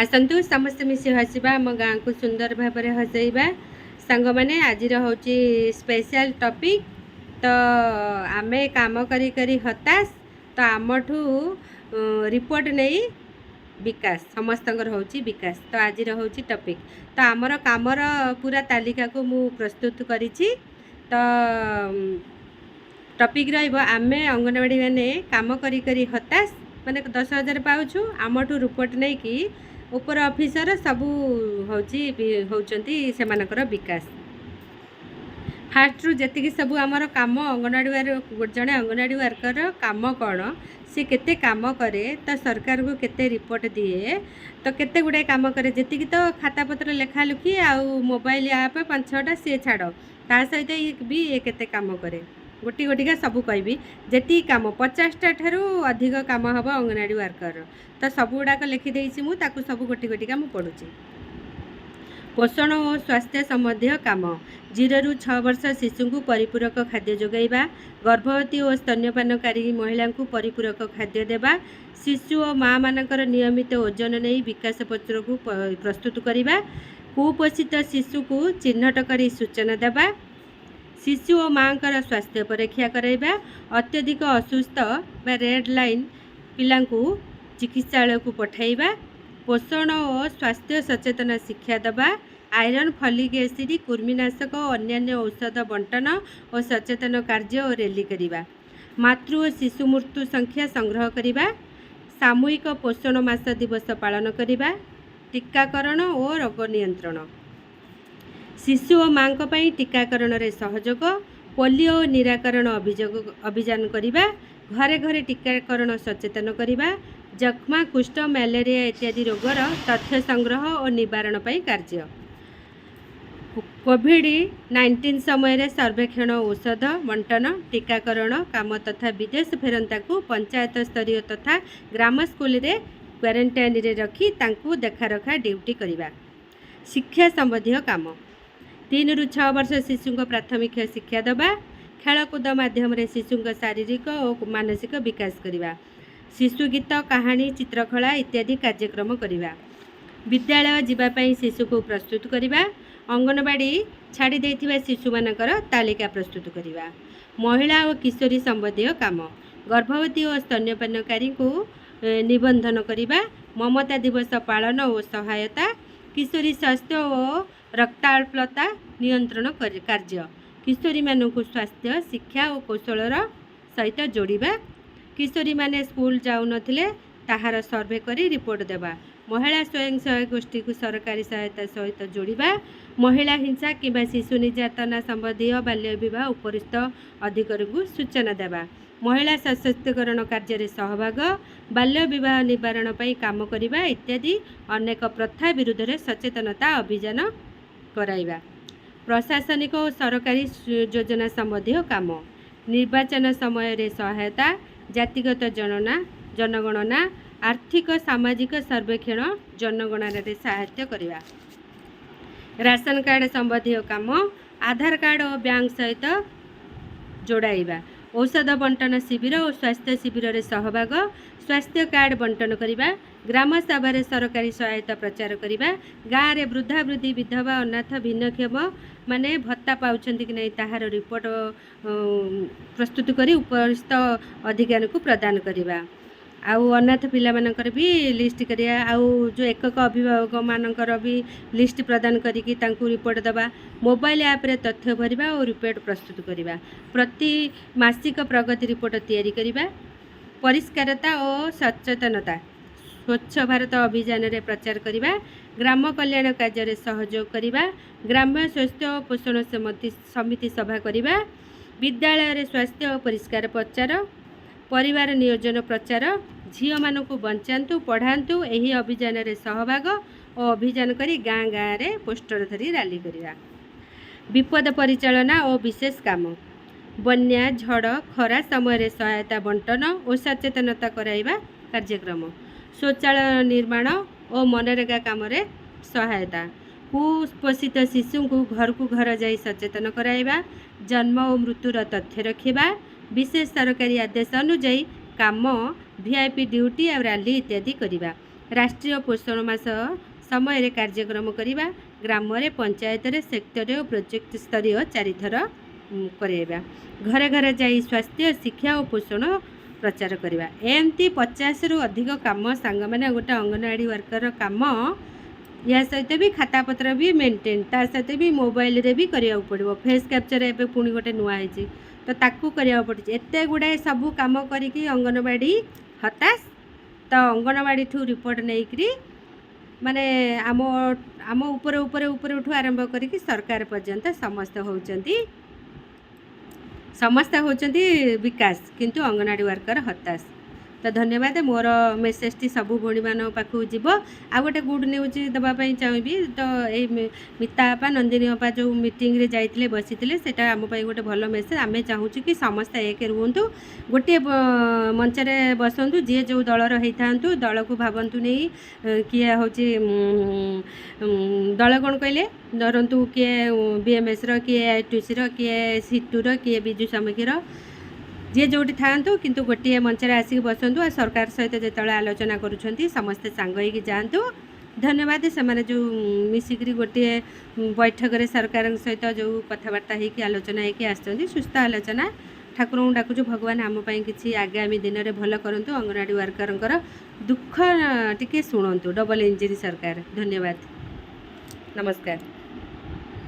आसतु समस्त मिसी हसवा आम गाँ को सुंदर भाव में हसैबा सांग मैंने आज हूँ स्पेशल टॉपिक। तो आमे काम करी करी हताश तो आमठू रिपोर्ट नहीं विकास समस्तंकर हूँ विकास। तो आज हूँ टॉपिक तो आमर कामर पूरा तालिका को मु प्रस्तुत करी। तो टॉपिक रमे अंगनवाड़ी मैंने काम करी करी हताश माने 10,000 पाऊँ आमठू रिपोर्ट नहीं कि ऊपर ऑफिसर सबू होउचंती सेमानकर विकास। फास्ट रु जेतिकी सबू आमर काम अंगनवाड़ी जड़े अंगनवाड़ी वर्कर काम कौन सी केते काम करे तो सरकार को केते रिपोर्ट दिए तो केते गुड़ाए काम करे जेतिकी तो खाता पत्र लेखा लुखी आउ मोबाइल ऐप 5-6टा सी छाड़ ता सहित भी ये केते काम करे गोटी गोटिका सबू कहबी जी कम 50टा ठारू अधिक काम हम अंगनवाड़ी वर्कर तो सब गुड़ाक लिखिदे मुझे सब गोटी गोटिका मु पढ़ुची। पोषण और स्वास्थ्य संबंधी काम 0 ରୁ 6 वर्ष शिशु को परिपूरक खाद्य जोगाइबा, गर्भवती और स्तन्यपानकारी महिला को परिपूरक खाद्य देवा, शिशु और माँ मानकर नियमित ओजन नहीं विकास पत्र को प्रस्तुत करने, कुपोषित शिशु को चिन्हट कर सूचना देवा, शिशु और माँ का स्वास्थ्य परीक्षा कराइबा, अत्यधिक असुस्थ बा रेड लाइन पिला चिकित्सालय को पठाइबा, पोषण और स्वास्थ्य सचेतना शिक्षा देवा, आयरन फॉलिक एसिड कृमिनाशक और अन्य औषध बंटन और सचेतन कार्य और रैली करवा, मातृ और शिशु मृत्यु संख्या संग्रह करवा, सामूहिक पोषण मास दिवस पालन करवा, टीकाकरण और रोग नियंत्रण, शिशु और माँ टीकाकरण रे सहयोग, पोलियो निराकरण अभियान करवा, घरे घरे टीकाकरण सचेतन करवा, जक्ष्मा कुष्ठ मलेरिया इत्यादि रोगर तथ्य संग्रह और निवारण कार्य, कोविड-19 समय सर्वेक्षण औषध बंटन टीकाकरण काम तथा विदेश फेरंता को पंचायत स्तरीय तथा ग्राम स्कूल रे क्वारंटाइन रे रखी तांकू देखा रखा ड्यूटी करवा, शिक्षा संबंधी काम 3 ରୁ 6 वर्ष शिशु को प्राथमिक शिक्षा देवा, खेलकूद माध्यम शिशु शारीरिक और मानसिक विकास करवा, शिशु गीत कहानी चित्रकला इत्यादि कार्यक्रम करवा, विद्यालय जीवाई शिशु को प्रस्तुत करवा, अंगनवाड़ी छाड़ी देथिबा शिशु मानकर तालिका प्रस्तुत करवा, महिला और किशोरी संबंधी काम गर्भवती और स्तन्यपानकारी को निबंधन करवा, ममता दिवस पालन और सहायता, किशोरी स्वास्थ्य और रक्ताल्पता नियंत्रण कार्य, किशोरी मानक स्वास्थ्य शिक्षा और कौशलर सहित जोड़िबा, किशोरी माने स्कूल जाऊ नथिले ताहार सर्वे करी रिपोर्ट देवा, महिला स्वयं सहायक गोष्ठी को सरकारी सहायता सहित जोड़िबा, महिला हिंसा किंबा शिशु निर्यातना संबंधी बाल्य विवाह उपरिस्थ अधिकारी को सूचना देवा, महिला सशक्तिकरण कार्य सहभाग, बाल्य विवाह निवारण पर काम करने इत्यादि अनेक प्रथा विरुद्ध में सचेतनता अभियान कराइबा, प्रशासनिक और सरकारी योजना संबंधी काम, निर्वाचन समय सहायता, जातिगत जनगणना आर्थिक सामाजिक सर्वेक्षण जनगणना सहायता करवा, राशन कार्ड संबंधी काम, आधार कार्ड और बैंक सहित जोड़ाइबा, औषध बंटन शिविर और स्वास्थ्य शिविर रे सहभाग, स्वास्थ्य कार्ड बंटन करवा, ग्राम सभा सरकारी सहायता प्रचार करवा, गाँव में वृद्धा वृद्धि विधवा अनाथ भिन्नक्षम माने भत्ता पाउछंती कि नहीं ताहार रिपोर्ट प्रस्तुत करी उपरिस्थ अधिकारी को प्रदान करवा, आउ अनाथ पिला मानकर भी लिस्ट करिया, आउ जो एकक अभिभावक मानकर भी लिस्ट प्रदान करिकी तांकू रिपोर्ट दबा, मोबाइल ऐप रे तथ्य भरिबा और रिपोर्ट प्रस्तुत करवा, प्रति मासिक प्रगति रिपोर्ट तैयारी करवा, परिष्कारता और सचेतनता स्वच्छ भारत अभियान रे प्रचार करवा, ग्राम कल्याण कार्य रे सहयोग करवा, ग्राम्य स्वास्थ्य और पोषण समिति सभा करवा, विद्यालय रे स्वास्थ्य और परिष्कार प्रचार, परिवार नियोजन प्रचार, झील मान को बचातु पढ़ातु यही अभियान रे सहभाग और अभियान करी गाँ गाँ रे पोस्टर धरी रैली करवा, विपद परिचालना और विशेष काम, बन्या झड़ खरा समय सहायता बंटन और सचेतनता कराइबा कार्यक्रम, शौचालय निर्माण और मनरेगा काम रे सहायता, कुपोषित शिशु को घर जाई सचेतन कराइबा, जन्म और मृत्युर तथ्य रखिबा, विशेष सरकारी आदेश अनुଯାयी काम वीआईपी ड्यूटी और रैली इत्यादि करवा, राष्ट्रीय पोषण मास समय कार्यक्रम करवा ग्राम पंचायत सेक्टर और प्रोजेक्ट स्तरीय 4 थर करवा घरे घरे जाई स्वास्थ्य शिक्षा और पोषण प्रचार करवा एमती 50 रु अधिक काम सांग मैंने गोटे अंगनवाड़ी वर्कर काम या सहित भी खाता पत्र भी मेंटेन ता सहित भी मोबाइल रे भी करिया पड़ो फेस कैप्चर एबे पुणी गोटे नुआ है तो ताकू करिया पड़े एते गुड़ाए सबू काम करिकी अंगनवाड़ी हताश तो अंगनवाड़ी ठू रिपोर्ट नहीं माने आम आम ऊपर ऊपर ऊपर उठू आरंभ करिकी सरकार पर्यंत समस्त होचंती विकास किंतु अंगनवाड़ी वर्कर हताश। तो धन्यवाद मोर मेसेज टी सबू भणी मान पाखु जीव आ गोटे गुड न्यूज देवाई चाहिए तो ये मिता अपा नंदिनी अपा जो मीटिंग रे जाइए बसी से आम गोटे भल मेसेज आम चाहूँ कि समस्त एक रुहतु गोटे मंचरे बसतु जी जो दलर होता दल को भावतु नहीं किए हूँ दल कौन कहले धरतु किए बीएमएस किए आईटीसी किए सीटूर किए विजु सामयिकीर जी जोटी था किंतु गोटे मंचर आसिक बसतु सरकार सहित जो आलोचना करुँच समस्ते सांग होगी जातु धन्यवाद से जो मिसिक गोटे बैठक में सरकार सहित जो कथबार्ता होगी आलोचना होगी आसुँच सुस्थ आलोचना ठाकुर डाकुचु भगवान आमपाई किसी आगामी दिन में भल करूँ अंगनवाड़ी वर्कर दुख टिके शुणु डबल इंजरी सरकार धन्यवाद नमस्कार।